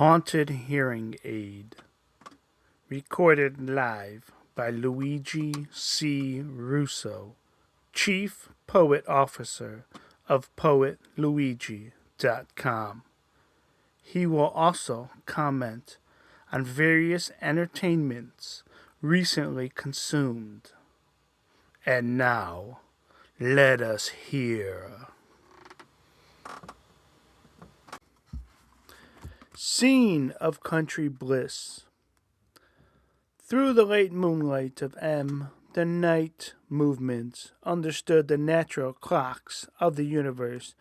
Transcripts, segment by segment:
Haunted Hearing Aid. Recorded live by Luigi C. Russo, Chief Poet Officer of PoetLuigi.com. He will also comment on various entertainments recently consumed. And now, let us hear. Scene of country bliss. Through the late moonlight of the night movements understood the natural clocks of the universe.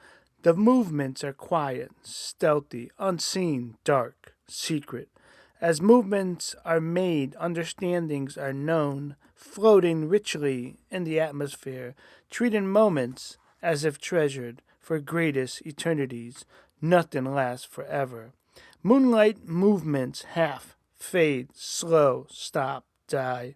The movements are quiet, stealthy, unseen, dark, secret. As movements are made, understandings are known, floating richly in the atmosphere, treating moments as if treasured for greatest eternities. Nothing lasts forever. Moonlight movements half fade, slow, stop, die.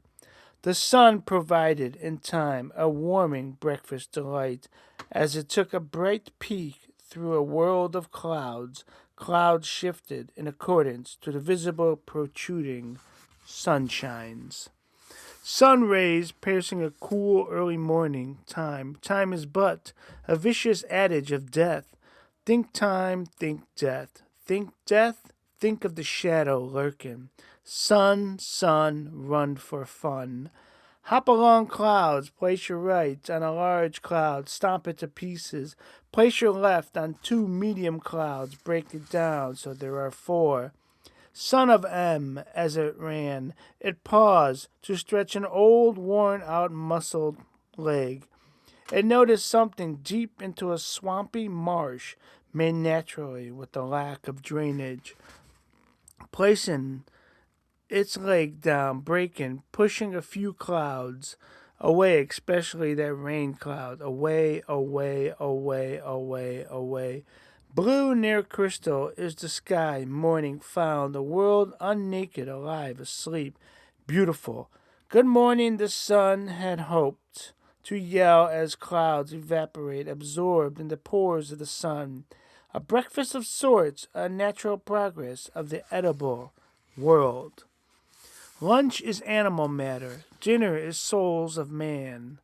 The sun provided in time a warming breakfast delight as it took a bright peek through a world of clouds. Clouds shifted in accordance to the visible protruding sunshines. Sun rays piercing a cool early morning time. Time is but a vicious adage of death. Think time, think death. Think death, think of the shadow lurking. Sun, run for fun. Hop along clouds, place your right on a large cloud, stomp it to pieces. Place your left on two medium clouds, break it down so there are four. Son of M, as it ran, it paused to stretch an old, worn-out, muscled leg. It noticed something deep into a swampy marsh made naturally with the lack of drainage. Placing its leg down, breaking, pushing a few clouds away, especially that rain cloud, away. Blue near crystal is the sky, morning found, the world unnaked, alive, asleep, beautiful. Good morning, the sun had hoped to yell as clouds evaporate, absorbed in the pores of the sun. A breakfast of sorts, a natural progress of the edible world. Lunch is animal matter, dinner is souls of man,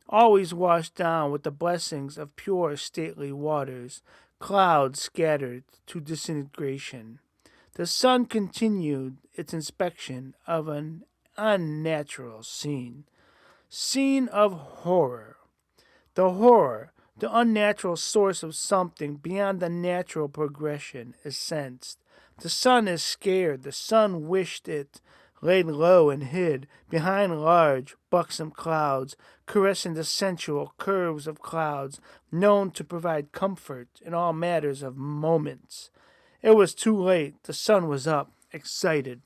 always washed down with the blessings of pure stately waters, clouds scattered to disintegration. The sun continued its inspection of an unnatural scene. Scene of horror. The horror, the unnatural source of something beyond the natural progression, is sensed. The sun is scared. The sun wished it laid low and hid behind large, buxom clouds, caressing the sensual curves of clouds, known to provide comfort in all matters of moments. It was too late. The sun was up, excited,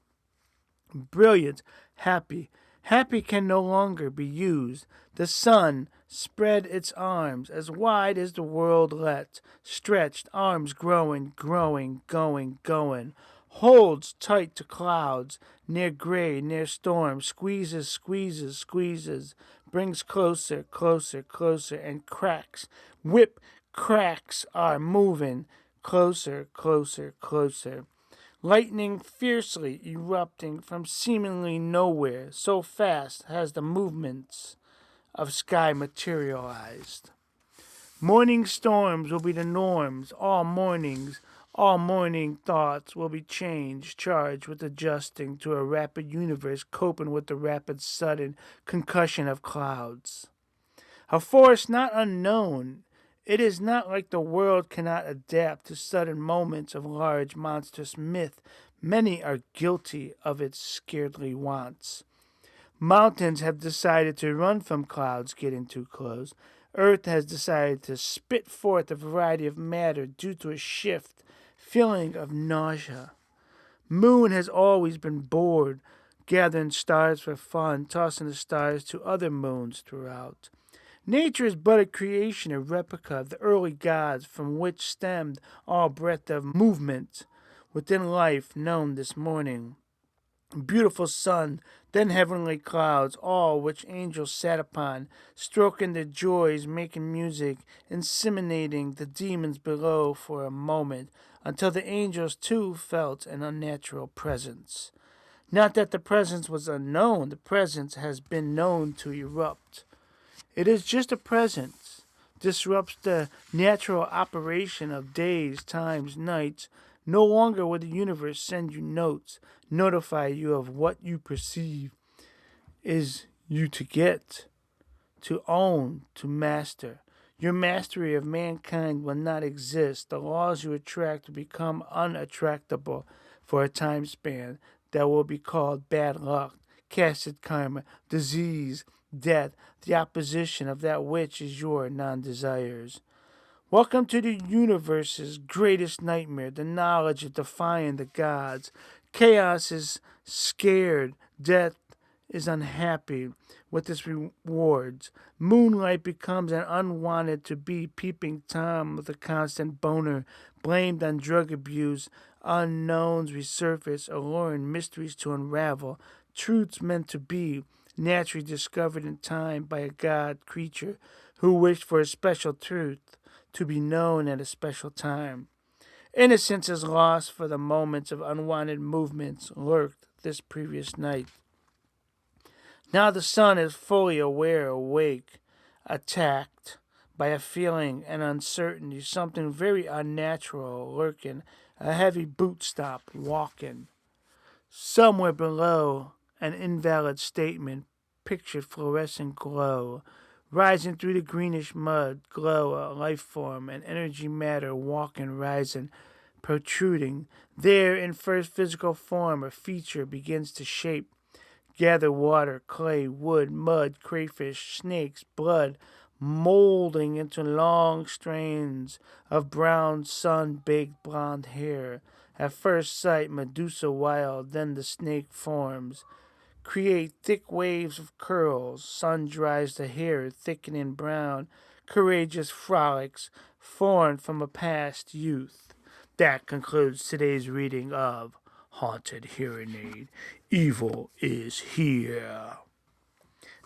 brilliant, happy. Happy can no longer be used. The sun spread its arms as wide as the world let, stretched, arms growing, going. Holds tight to clouds, near gray, near storm, squeezes, brings closer, and cracks. Whip cracks are moving, closer. Lightning fiercely erupting from seemingly nowhere, so fast has the movements of sky materialized. Morning storms will be the norms, all morning thoughts will be charged with adjusting to a rapid universe, coping with the rapid sudden concussion of clouds. A force not unknown. It is not like the world cannot adapt to sudden moments of large, monstrous myth. Many are guilty of its scaredly wants. Mountains have decided to run from clouds getting too close. Earth has decided to spit forth a variety of matter due to a feeling of nausea. Moon has always been bored, gathering stars for fun, tossing the stars to other moons throughout. Nature is but a creation, a replica of the early gods from which stemmed all breadth of movement within life known this morning. Beautiful sun, then heavenly clouds, all which angels sat upon, stroking their joys, making music, inseminating the demons below for a moment. until the angels too felt an unnatural presence. Not that the presence was unknown, the presence has been known to erupt. It is just a presence, disrupts the natural operation of days, times, nights. No longer will the universe send you notes, notify you of what you perceive is you to get, to own, to master. Your mastery of mankind will not exist. The laws you attract will become unattractable for a time span that will be called bad luck, casted karma, disease, death, the opposition of that which is your non-desires. Welcome to the universe's greatest nightmare, the knowledge of defying the gods. Chaos is scared, death is unhappy with its rewards. Moonlight becomes an unwanted to be. Peeping Tom with a constant boner, blamed on drug abuse. Unknowns resurface, alluring mysteries to unravel. Truths meant to be, naturally discovered in time by a god creature who wished for a special truth to be known at a special time. Innocence is lost for the moments of unwanted movements lurked this previous night. Now the sun is fully aware, awake, attacked by a feeling and uncertainty, something very unnatural lurking, a heavy boot stop walking. Somewhere below, an invalid statement, pictured fluorescent glow, rising through the greenish mud, glow, a life form, an energy matter walking, rising, protruding. There, in first physical form, a feature begins to shape. Gather water, clay, wood, mud, crayfish, snakes, blood, molding into long strands of brown sun-baked blonde hair. At first sight, Medusa wild, then the snake forms. Create thick waves of curls. Sun dries the hair, thickening brown. Courageous frolics, formed from a past youth. That concludes today's reading of Haunted Hearing Aid. Evil is here.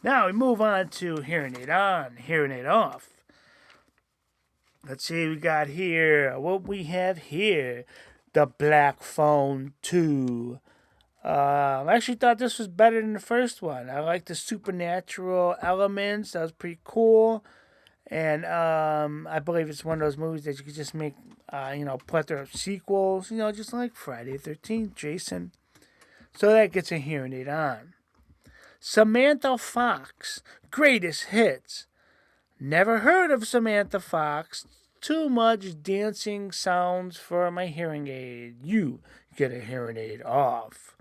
Now we move on to Hearing Aid on, Hearing Aid off. Let's see, we got here, what we have here, the Black Phone 2. I actually thought this was better than the first one. I like the supernatural elements. That was pretty cool. And I believe it's one of those movies that you could just make, plethora of sequels. Just like Friday the 13th, Jason. So that gets a Hearing Aid on. Samantha Fox, greatest hits. Never heard of Samantha Fox. Too much dancing sounds for my hearing aid. You get a hearing aid off.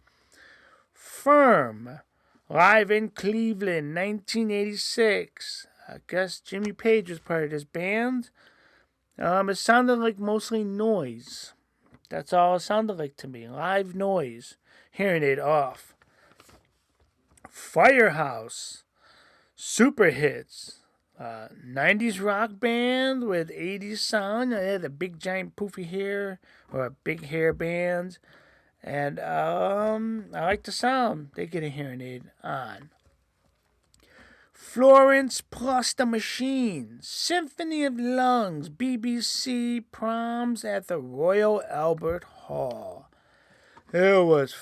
Firm, live in Cleveland, 1986. I guess Jimmy Page was part of this band. It sounded like mostly noise. That's all it sounded like to me. Live noise. Hearing aid off. Firehouse, super hits. 90s rock band with 80s sound. They had a big giant poofy hair, or a big hair band. And I like the sound. They get a hearing aid on. Florence plus the Machine, Symphony of Lungs, BBC Proms at the Royal Albert Hall. It was,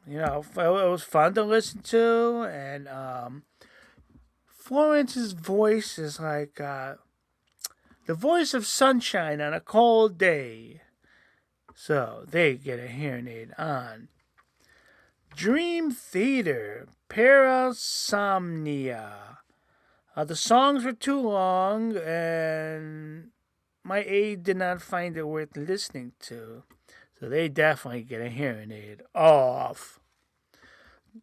it was fun to listen to, and Florence's voice is like the voice of sunshine on a cold day. So they get a hearing aid on. Dream Theater, Parasomnia. The songs were too long, and my aide did not find it worth listening to. So they definitely get a hearing aid off.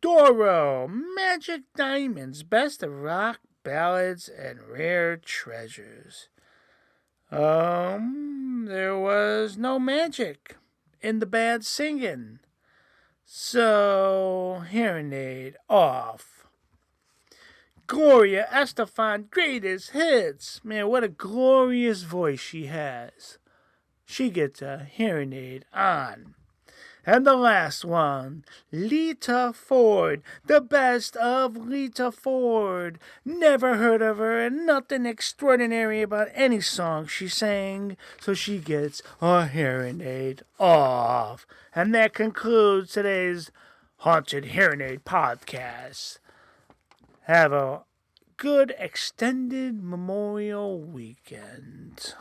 Doro, Magic Diamonds, Best of Rock Ballads and Rare Treasures. There was no magic in the bad singing. So, hearing aid off. Gloria Estefan, greatest hits. Man, what a glorious voice she has. She gets a hearing aid on. And the last one, Lita Ford, the best of Lita Ford. Never heard of her and nothing extraordinary about any song she sang, so she gets a hearing aid off. And that concludes today's Haunted Hearing Aid podcast. Have a good extended Memorial weekend.